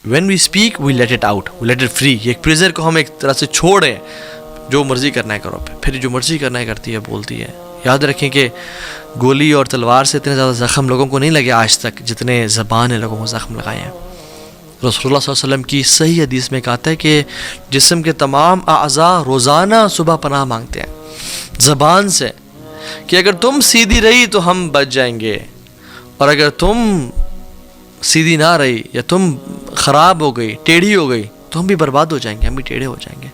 When we speak we let it out, we let it free. یہ ایک پریزر کو ہم ایک طرح سے چھوڑیں, جو مرضی کرنا ہے کرو, پھر جو مرضی کرنا ہے کرتی ہے, بولتی ہے. یاد رکھیں کہ گولی اور تلوار سے اتنے زیادہ زخم لوگوں کو نہیں لگے آج تک جتنے زبان نے لوگوں کو زخم لگائے ہیں. رسول اللہ صلی اللہ علیہ وسلم کی صحیح حدیث میں کہتا ہے کہ جسم کے تمام اعضاء روزانہ صبح پناہ مانگتے ہیں زبان سے, کہ اگر تم سیدھی رہی تو ہم بچ جائیں گے, اور اگر تم سیدھی نہ رہی یا تم خراب ہو گئی, ٹیڑھی ہو گئی, تو ہم بھی برباد ہو جائیں گے, ہم بھی ٹیڑھے ہو جائیں گے.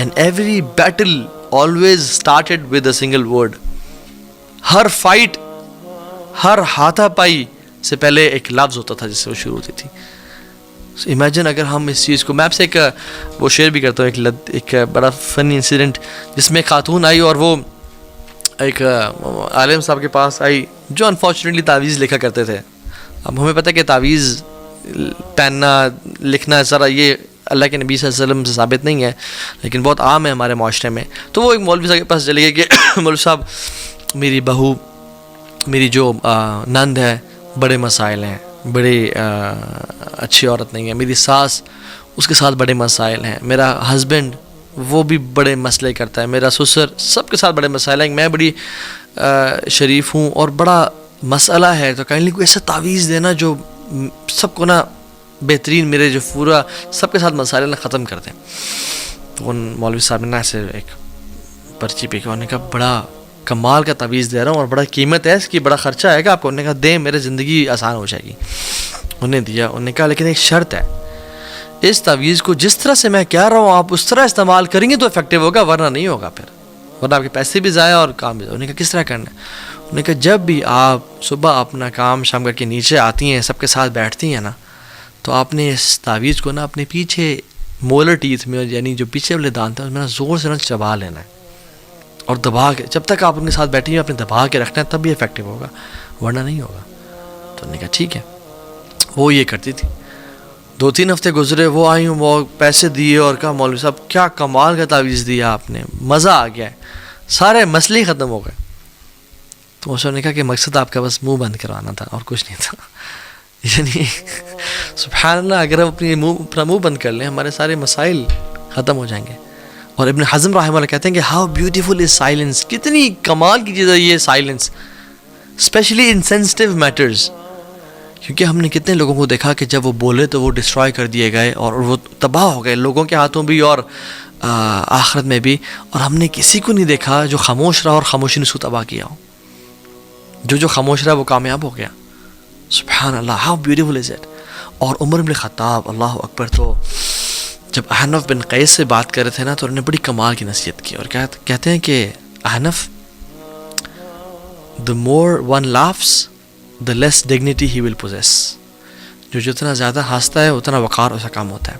And every battle always started with a single word. ہر فائٹ, ہر ہاتھا پائی سے پہلے ایک لفظ ہوتا تھا جس سے وہ شروع ہوتی تھی. امیجن اگر ہم اس چیز کو, میں آپ سے ایک وہ شیئر بھی کرتا ہوں, ایک بڑا فنی انسیڈنٹ, جس میں خاتون آئی اور وہ ایک عالم صاحب کے پاس آئی جو انفارچونیٹلی تعویذ لکھا کرتے تھے. اب ہمیں پتہ ہے کہ تعویذ پہننا لکھنا ذرا یہ اللہ کے نبی صلی اللہ علیہ وسلم سے ثابت نہیں ہے, لیکن بہت عام ہے ہمارے معاشرے میں. تو وہ ایک مولوی صاحب کے پاس چلے گئے کہ مولوی صاحب میری بہو, میری جو نند ہے, بڑے مسائل ہیں, بڑی اچھی عورت نہیں ہے, میری ساس اس کے ساتھ بڑے مسائل ہیں, میرا ہسبینڈ وہ بھی بڑے مسئلے کرتا ہے, میرا سسر, سب کے ساتھ بڑے مسائل ہیں, میں بڑی شریف ہوں اور بڑا مسئلہ ہے, تو کائنڈلی کوئی ایسا تعویذ دینا جو سب کو نا بہترین, میرے جو پورا سب کے ساتھ مسائل نہ ختم کر دیں. تو ان مولوی صاحب نے ایسے ایک پرچی پہ کیا, انہوں نے کہا بڑا کمال کا تعویذ دے رہا ہوں اور بڑا قیمت ہے اس کی, بڑا خرچہ آئے گا آپ کو. انہوں نے کہا دیں, میرے زندگی آسان ہو جائے گی. انہوں نے دیا. انہوں نے کہا لیکن ایک شرط ہے, اس تعویذ کو جس طرح سے میں کہہ رہا ہوں آپ اس طرح استعمال کریں گے تو افیکٹو ہوگا, ورنہ نہیں ہوگا, پھر ورنہ آپ کے پیسے بھی ضائع اور کام بھی ضائع. انہوں نے کہا کس طرح کرنا ہے؟ انہوں نے کہا جب بھی آپ صبح اپنا کام شام کر کے نیچے آتی ہیں, سب کے ساتھ بیٹھتی ہیں نا, تو آپ نے اس تعویذ کو نا اپنے پیچھے مولر ٹیتھ میں, یعنی جو پیچھے والے دانت ہیں اس میں نا زور سے نا چبا لینا ہے, اور دبا کے, جب تک آپ ان کے ساتھ بیٹھی ہیں آپ نے دبا کے رکھنا ہے, تب بھی افیکٹو ہوگا, ورنہ نہیں ہوگا. تو انہوں نے کہا ٹھیک ہے. وہ یہ کرتی تھی. 2-3 ہفتے گزرے, وہ آئی ہوں, وہ پیسے دیے اور کہا مولوی صاحب کیا کمال کا تعویذ دیا آپ نے, مزہ آ گیا ہے, سارے مسئلے ختم ہو گئے. تو اس نے کہا کہ مقصد آپ کا بس منہ بند کروانا تھا اور کچھ نہیں تھا. یعنی سبحان اللہ, اگر ہم اپنا منہ بند کر لیں ہمارے سارے مسائل ختم ہو جائیں گے. اور ابن حزم رحمہ اللہ کہتے ہیں کہ ہاؤ بیوٹیفل از سائلنس, کتنی کمال کی چیز ہے یہ silence, specially in sensitive matters. کیونکہ ہم نے کتنے لوگوں کو دیکھا کہ جب وہ بولے تو وہ ڈسٹرائے کر دیے گئے اور وہ تباہ ہو گئے, لوگوں کے ہاتھوں بھی اور آخرت میں بھی. اور ہم نے کسی کو نہیں دیکھا جو خاموش رہا اور خاموشی نے اس کو تباہ کیا ہو. جو خاموش رہا وہ کامیاب ہو گیا. سبحان اللہ, ہاؤ بیوٹیفل از اٹ. اور عمر بن خطاب, اللہ اکبر, تو جب احنف بن قیس سے بات کر رہے تھے نا, تو انہوں نے بڑی کمال کی نصیحت کی, اور کہتے ہیں کہ احنف, the more one laughs the less dignity he will possess. جو جتنا زیادہ ہنستا ہے اتنا وقار اس کا کام ہوتا ہے.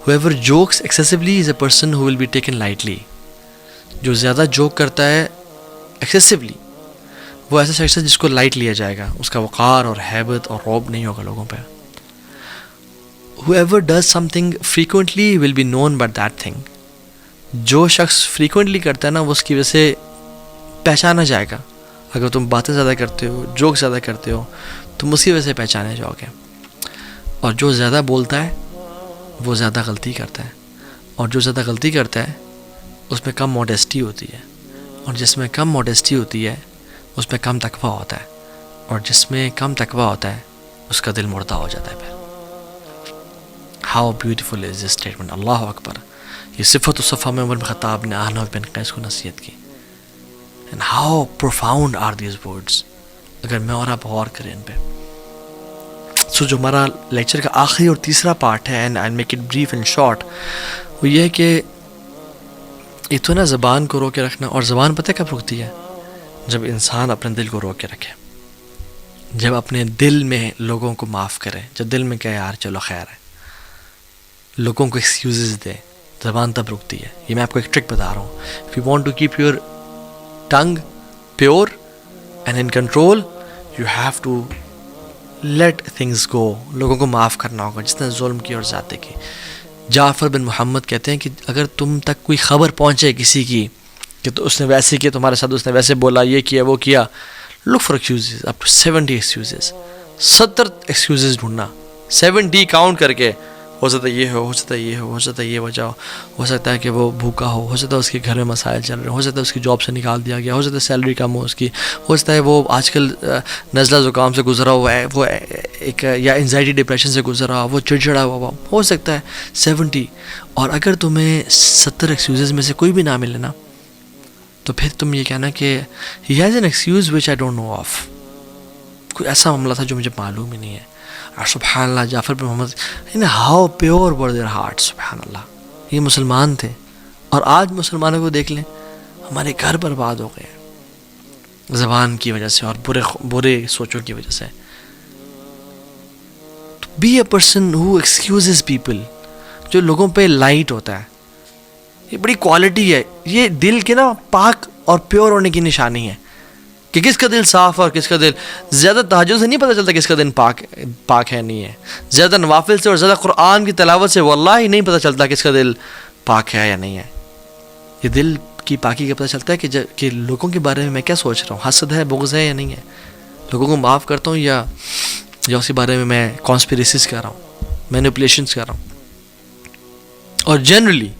whoever jokes excessively is a person who will be taken lightly. جو زیادہ جوک کرتا ہے excessively, وہ ایسا شخص ہے جس کو لائٹ لیا جائے گا, اس کا وقار اور ہیبت اور رعب نہیں ہوگا لوگوں پہ. whoever does something frequently will be known by that thing. جو شخص frequently کرتا ہے نا, وہ اس کی وجہ سے پہچانا جائے گا. اگر تم باتیں زیادہ کرتے ہو, جوک زیادہ کرتے ہو, تم اسی وجہ سے پہچانے جاؤ گے. اور جو زیادہ بولتا ہے وہ زیادہ غلطی کرتا ہے, اور جو زیادہ غلطی کرتا ہے اس میں کم موڈیسٹی ہوتی ہے, اور جس میں کم موڈیسٹی ہوتی ہے اس میں کم تقویٰ ہوتا ہے, اور جس میں کم تقویٰ ہوتا ہے اس کا دل مردہ ہو جاتا ہے. پھر how beautiful is this statement, اللہ اکبر. یہ صفت الصفا میں عمر بن خطاب نے احنف بن قیس کو نصیحت کی. And how profound are these words, اگر میں اور آپ غور کریں ان پہ. سو جو ہمارا لیکچر کا آخری اور تیسرا پارٹ ہے, and I make it brief and short, وہ یہ ہے کہ ایک تو نا زبان کو روک کے رکھنا. اور زبان پتہ کب رکتی ہے؟ جب انسان اپنے دل کو روک کے رکھے, جب اپنے دل میں لوگوں کو معاف کرے, جب دل میں کہے یار چلو خیر ہے, لوگوں کو ایکسکیوزز دے, زبان تب رکتی ہے. یہ میں آپ کو ایک ٹرک بتا رہا ہوں. If you want to keep your tongue pure and in control, you have to let things go. لوگوں کو معاف کرنا ہوگا جس نے ظلم کی اور زیادتی کی. جعفر بن محمد کہتے ہیں کہ اگر تم تک کوئی خبر پہنچے کسی کی کہ تو اس نے ویسے کیا تمہارے ساتھ, اس نے ویسے بولا, یہ کیا وہ کیا, look for excuses, up to 70 excuses, 70 excuses ڈھونڈنا 70 کاؤنٹ کر کے، ہو سکتا ہے یہ ہو سکتا ہے یہ ہو سکتا ہے یہ وجہ ہو سکتا ہے کہ وہ بھوکا ہو سکتا ہے اس کے گھر میں مسائل چل رہے ہو سکتا ہے اس کی جاب سے نکال دیا گیا، ہو سکتا ہے سیلری کم ہو اس کی، ہو سکتا ہے وہ آج کل نزلہ زکام سے گزرا ہوا ہے، وہ ایک یا انزائٹی ڈپریشن سے گزرا وہ چڑچڑا ہوا ہو سکتا ہے 70. اور اگر تمہیں 70 ایکسکیوزز میں سے کوئی بھی نہ ملے نا، تو پھر تم یہ کہنا کہ he has an excuse which I don't know of. کوئی ایسا معاملہ تھا جو مجھے معلوم ہی نہیں ہے. اور سبحان اللہ Jafar bin Muhammad, how pure were their heart, سبحان اللہ. یہ مسلمان تھے، اور آج مسلمانوں کو دیکھ لیں، ہمارے گھر برباد ہو گئے زبان کی وجہ سے اور برے سوچوں کی وجہ سے. Be a person who excuses people, جو لوگوں پہ لائٹ ہوتا ہے. یہ بڑی کوالٹی ہے، یہ دل کے نا پاک اور پیور ہونے کی نشانی ہے کہ کس کا دل صاف اور کس کا دل. زیادہ تہجد سے نہیں پتہ چلتا کس کا دل پاک ہے نہیں ہے. زیادہ نوافل سے اور زیادہ قرآن کی تلاوت سے واللہ ہی نہیں پتہ چلتا کس کا دل پاک ہے یا نہیں ہے. یہ دل کی پاکی کا پتہ چلتا ہے کہ لوگوں کے بارے میں کیا سوچ رہا ہوں، حسد ہے، بغض ہے یا نہیں ہے، لوگوں کو معاف کرتا ہوں یا اس کے بارے میں کانسپیریسیز کر رہا ہوں، مینیپولیشنز کر رہا ہوں. اور جنرلی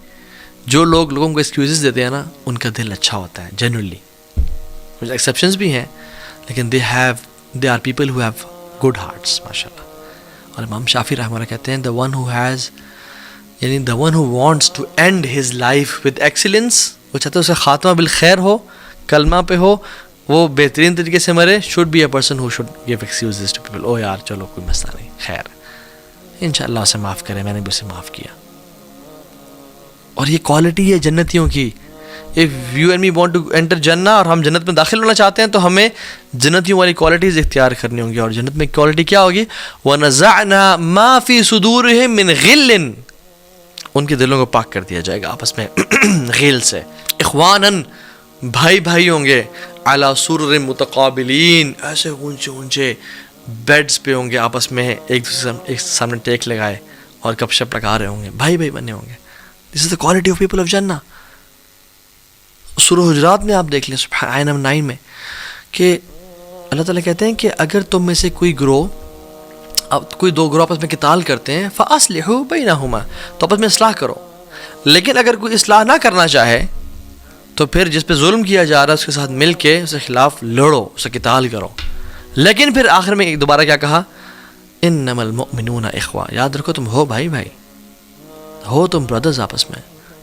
جو لوگوں کو ایکسکیوزز دیتے ہیں نا، ان کا دل اچھا ہوتا ہے جنرلی. کچھ ایکسیپشنز بھی ہیں، لیکن they are people who have good hearts ماشاء اللہ. اور امام شافعی رحمہ اللہ کہتے ہیں the one who wants to end his life with excellence، وہ چاہتے ہیں اسے خاتمہ بالخیر ہو، کلمہ پہ ہو، وہ بہترین طریقے سے مرے. should be a person who should give excuses to people. یار چلو کوئی مسئلہ نہیں، خیر انشاءاللہ اسے معاف کرے، میں نے بھی اسے معاف کیا. اور یہ کوالٹی ہے جنتیوں کی. if you and me want to enter جنہ، اور ہم جنت میں داخل ہونا چاہتے ہیں، تو ہمیں جنتیوں والی کوالٹیز اختیار کرنی ہوں گی. اور جنت میں کوالٹی کیا ہوگی؟ وَنَزَعْنَا مَا فِي صُدُورِهِم مِّن غِلٍّ، ان کے دلوں کو پاک کر دیا جائے گا آپس میں غل سے. اخواناً، بھائی ہوں گے. عَلَى سُرُرٍ مُتَقَابِلِينَ، ایسے اونچے بیڈز پہ ہوں گے، آپس میں ایک دوسرے ایک سامنے ٹیک لگائے اور گپ شپ لگا رہے ہوں گے، بھائی بنے ہوں گے. This is the quality of people of جنہ. سورہ حجرات میں آپ دیکھ لیں آیت نمبر 9 میں کہ اللہ تعالیٰ کہتے ہیں کہ اگر تم میں سے کوئی دو گروہ آپس میں قتال کرتے ہیں، فَأَصْلِحُوا بَيْنَهُمَا، تو آپس میں اصلاح کرو. لیکن اگر کوئی اصلاح نہ کرنا چاہے تو پھر جس پہ ظلم کیا جا رہا ہے اس کے ساتھ مل کے اس کے خلاف لڑو، اسے قتال کرو. لیکن پھر آخر میں دوبارہ کیا کہا؟ إِنَّمَا الْمُؤْمِنُونَ إِخْوَةٌ، یاد رکھو تم ہو بھائی ہو تم بردرز آپس میں.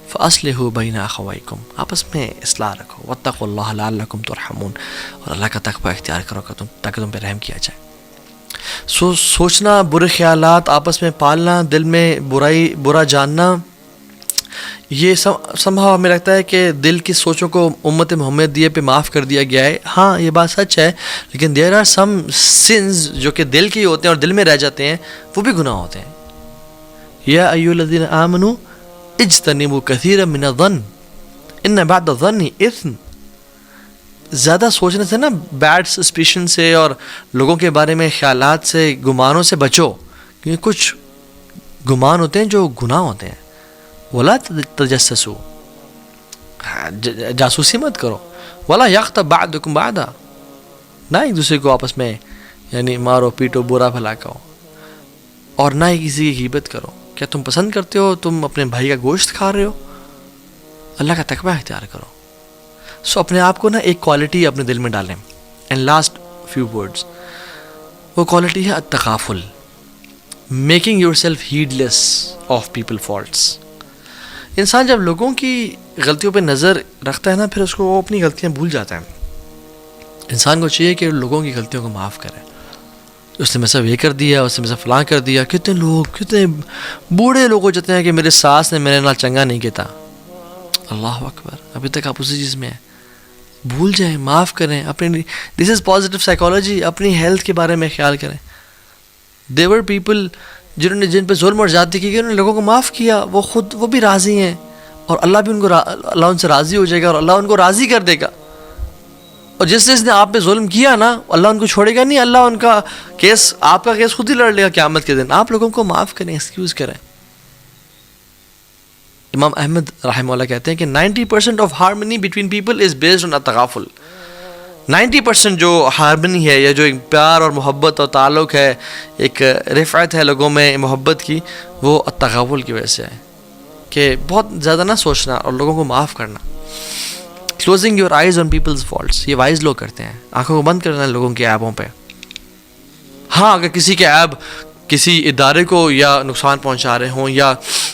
فَأَصْلِحُوا بَيْنَ أَخَوَيْكُمْ، آپس میں اصلاح رکھو. وَاتَّقُوا اللَّهَ لَعَلَّكُمْ تُرْحَمُونَ، اور اللہ کا تقوی اختیار کرو تاکہ تم پہ رحم کیا جائے. سوچنا، برے خیالات آپس میں پالنا، دل میں برا جاننا، یہ سمجھا ہمیں لگتا ہے کہ دل کی سوچوں کو امت محمدیہ پہ معاف کر دیا گیا ہے. ہاں یہ بات سچ ہے، لیکن دیر آر سم سنز جو کہ دل کے ہوتے ہیں اور دل میں رہ جاتے ہیں، وہ بھی گناہ ہوتے ہیں. یا ایھا الذین آمنوا اجتنبوا کثیرا من الظن ان بعد الظن اثم. زیادہ سوچنے سے نا، بیڈ سسپیشن سے اور لوگوں کے بارے میں خیالات سے، گمانوں سے بچو، کیونکہ کچھ گمان ہوتے ہیں جو گناہ ہوتے ہیں. ولا تجسسوا، جاسوسی مت کرو. ولا یغتب بعضکم بعضا، نہ ایک دوسرے کو آپس میں مارو پیٹو، برا بھلا کہو، اور نہ ہی کسی کی غیبت کرو. کیا تم پسند کرتے ہو تم اپنے بھائی کا گوشت کھا رہے ہو؟ اللہ کا تقوی اختیار کرو. اپنے آپ کو نا ایک کوالٹی اپنے دل میں ڈالیں. اینڈ لاسٹ فیو ورڈز، وہ کوالٹی ہے التغافل، making yourself heedless of people faults. انسان جب لوگوں کی غلطیوں پہ نظر رکھتا ہے نا، پھر اس کو وہ اپنی غلطیاں بھول جاتا ہے. انسان کو چاہیے کہ لوگوں کی غلطیوں کو معاف کرے. اس نے میں سے یہ کر دیا، اس نے میں سے فلاں کر دیا. کتنے بوڑھے لوگ ہو جاتے ہیں کہ میرے ساس نے میرے نال چنگا نہیں کیتا. اللہ اکبر، ابھی تک آپ اسی چیز میں ہیں. بھول جائیں، معاف کریں. اپنی دس از پازیٹیو سائیکالوجی. اپنی ہیلتھ کے بارے میں خیال کریں. دیور پیپل جن پہ ظلم اور زیادتی کی گئی، انہوں نے لوگوں کو معاف کیا. وہ بھی راضی ہیں، اور اللہ ان سے راضی ہو جائے گا، اور اللہ ان کو راضی کر دے گا. اور جس نے آپ پہ ظلم کیا نا، اللہ ان کو چھوڑے گا نہیں. اللہ ان کا کیس، آپ کا کیس خود ہی لڑ لے گا قیامت کے دن. آپ لوگوں کو معاف کریں، ایکسکیوز کریں. امام احمد رحمہ اللہ کہتے ہیں کہ 90% of harmony between people is based on التغافل. 90% جو ہارمنی ہے یا جو ایک پیار اور محبت اور تعلق ہے, ایک رفعت ہے لوگوں میں محبت کی, وہ التغافل کی وجہ سے ہے کہ بہت زیادہ نہ سوچنا اور لوگوں کو معاف کرنا. Closing your eyes on people's faults, یہ وائز لوگ کرتے ہیں, آنکھوں کو بند کرنا لوگوں کے عیبوں پہ. ہاں اگر کسی کے عیب کسی ادارے کو یا نقصان پہنچا رہے ہوں یا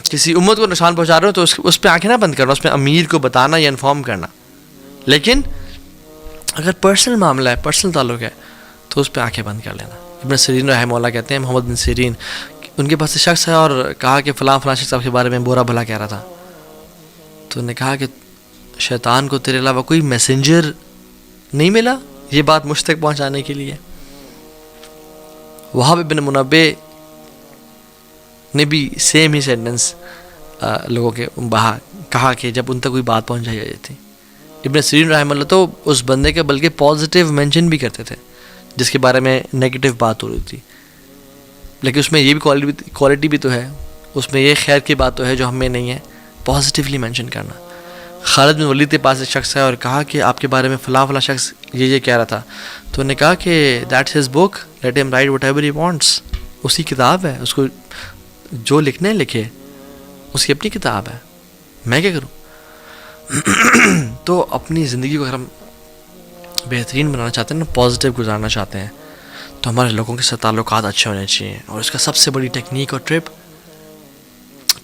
کسی امت کو نقصان پہنچا رہے ہوں تو اس پہ آنکھیں نہ بند کرنا, اس پہ امیر کو بتانا یا انفارم کرنا. لیکن اگر پرسنل معاملہ ہے, پرسنل تعلق ہے, تو اس پہ آنکھیں بند کر لینا. ابن سیرین رحمہ اللہ کہتے ہیں, محمد بن سیرین, ان کے پاس ایک شخص ہے اور کہا کہ فلاں شخص آپ کے بارے میں برا بھلا کہہ رہا تھا. تو انہوں نے کہا کہ شیطان کو تیرے علاوہ کوئی میسنجر نہیں ملا یہ بات مجھ تک پہنچانے کے لیے. وہاب بن منبع نے بھی سیم ہی سینٹنس لوگوں کے کہا کہ جب ان تک کوئی بات پہنچائی جاتی تھی. ابن سیرین رحمہ اللہ تو اس بندے کے بلکہ پازیٹیو مینشن بھی کرتے تھے جس کے بارے میں نیگیٹو بات ہو رہی تھی, لیکن اس میں یہ بھی کوالٹی بھی تو ہے, اس میں یہ خیر کی بات تو ہے جو ہم میں نہیں ہے, پازیٹیولی مینشن کرنا. خالد بن ولید کے پاس ایک شخص ہے اور کہا کہ آپ کے بارے میں فلاں شخص یہ کہہ رہا تھا. تو انہوں نے کہا کہ that's his book, let him write whatever he wants. اس کی کتاب ہے, اس کو جو لکھنا ہے لکھے, اس کی اپنی کتاب ہے, میں کیا کروں. تو اپنی زندگی کو اگر ہم بہترین بنانا چاہتے ہیں نا, پازیٹیو گزارنا چاہتے ہیں, تو ہمارے لوگوں کے ساتھ تعلقات اچھے ہونے چاہیے. اور اس کا سب سے بڑی ٹیکنیک اور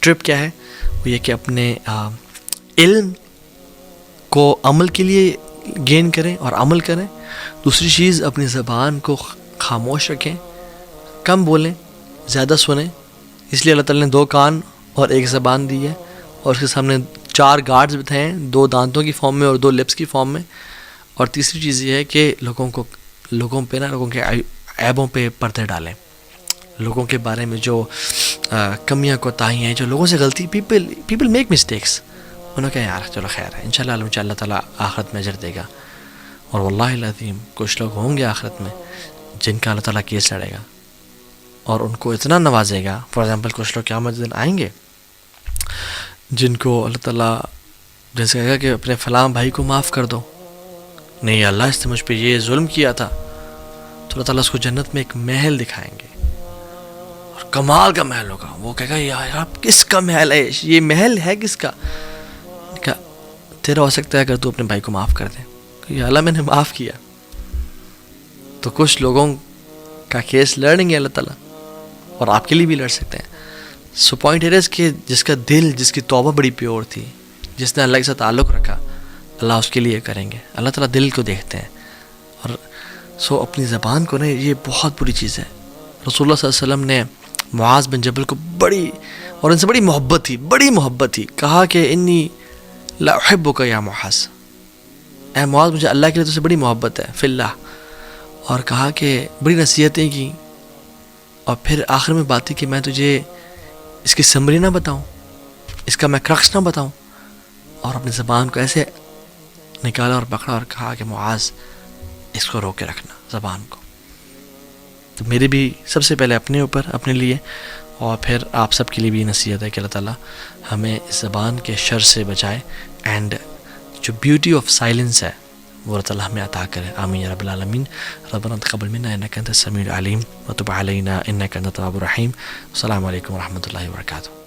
ٹرپ کیا ہے, وہ یہ کہ اپنے علم کو عمل کے لیے گین کریں اور عمل کریں. دوسری چیز, اپنی زبان کو خاموش رکھیں, کم بولیں, زیادہ سنیں. اس لیے اللہ تعالیٰ نے 2 کان اور 1 زبان دی ہے, اور اس کے سامنے 4 گارڈز بتائے ہیں, 2 دانتوں کی فارم میں اور 2 لپس کی فارم میں. اور تیسری چیز یہ ہے کہ لوگوں کے عیبوں پہ پردے ڈالیں. لوگوں کے بارے میں جو کمیاں کوتاہیاں ہیں, جو لوگوں سے غلطی, پیپل میک مسٹیکس, انہوں کہا یار چلو خیر ہے, انشاءاللہ اللہ تعالیٰ آخرت میں اجر دے گا. اور واللہ العظیم کچھ لوگ ہوں گے آخرت میں جن کا اللہ تعالیٰ کیس لڑے گا اور ان کو اتنا نوازے گا. فار ایگزامپل کچھ لوگ قیامت دن آئیں گے جن کو اللہ تعالیٰ جیسے کہے گا کہ اپنے فلاں بھائی کو معاف کر دو, نہیں اللہ اس نے مجھ پہ یہ ظلم کیا تھا, تو اللہ تعالیٰ اس کو جنت میں ایک محل دکھائیں گے اور کمال کا محل ہوگا. وہ کہے گا یار آپ کس کا محل ہے, یہ محل ہے کس کا. کہا تیرا ہو سکتا ہے اگر تو اپنے بھائی کو معاف کر دے, کہ یا اللہ میں نے معاف کیا. تو کچھ لوگوں کا کیس لڑیں گے اللہ تعالیٰ, اور آپ کے لیے بھی لڑ سکتے ہیں. سو پوائنٹ ہے کہ جس کا دل, جس کی توبہ بڑی پیور تھی, جس نے اللہ کے ساتھ تعلق رکھا, اللہ اس کے لیے کریں گے. اللہ تعالیٰ دل کو دیکھتے ہیں. اور سو اپنی زبان کو نا, یہ بہت بری چیز ہے. رسول اللہ صلی اللہ علیہ وسلم نے معاذ بن جبل کو بڑی, اور ان سے بڑی محبت تھی, کہا کہ انی لا احبک یا معاذ, اے معاذ مجھے اللہ کے لیے تو سے بڑی محبت ہے فی اللہ. اور کہا کہ بڑی نصیحتیں کی, اور پھر آخر میں بات تھی کہ میں تجھے اس کی سمری نہ بتاؤں, اس کا میں کرکس نہ بتاؤں. اور اپنی زبان کو ایسے نکالا اور پکڑا اور کہا کہ معاذ اس کو روک کے رکھنا زبان کو. تو میری بھی سب سے پہلے اپنے اوپر, اپنے لیے, اور پھر آپ سب کے لیے بھی نصیحت ہے کہ اللہ تعالیٰ ہمیں اس زبان کے شر سے بچائے, اینڈ جو بیوٹی آف سائلنس ہے وہ اللہ تعالیٰ ہمیں عطا کرے. آمین یا رب العالمین. ربنا تقبل منا انک انت السمیع العلیم وتب علینا انک انت التواب الرحیم. السلام علیکم ورحمۃ اللہ وبرکاتہ.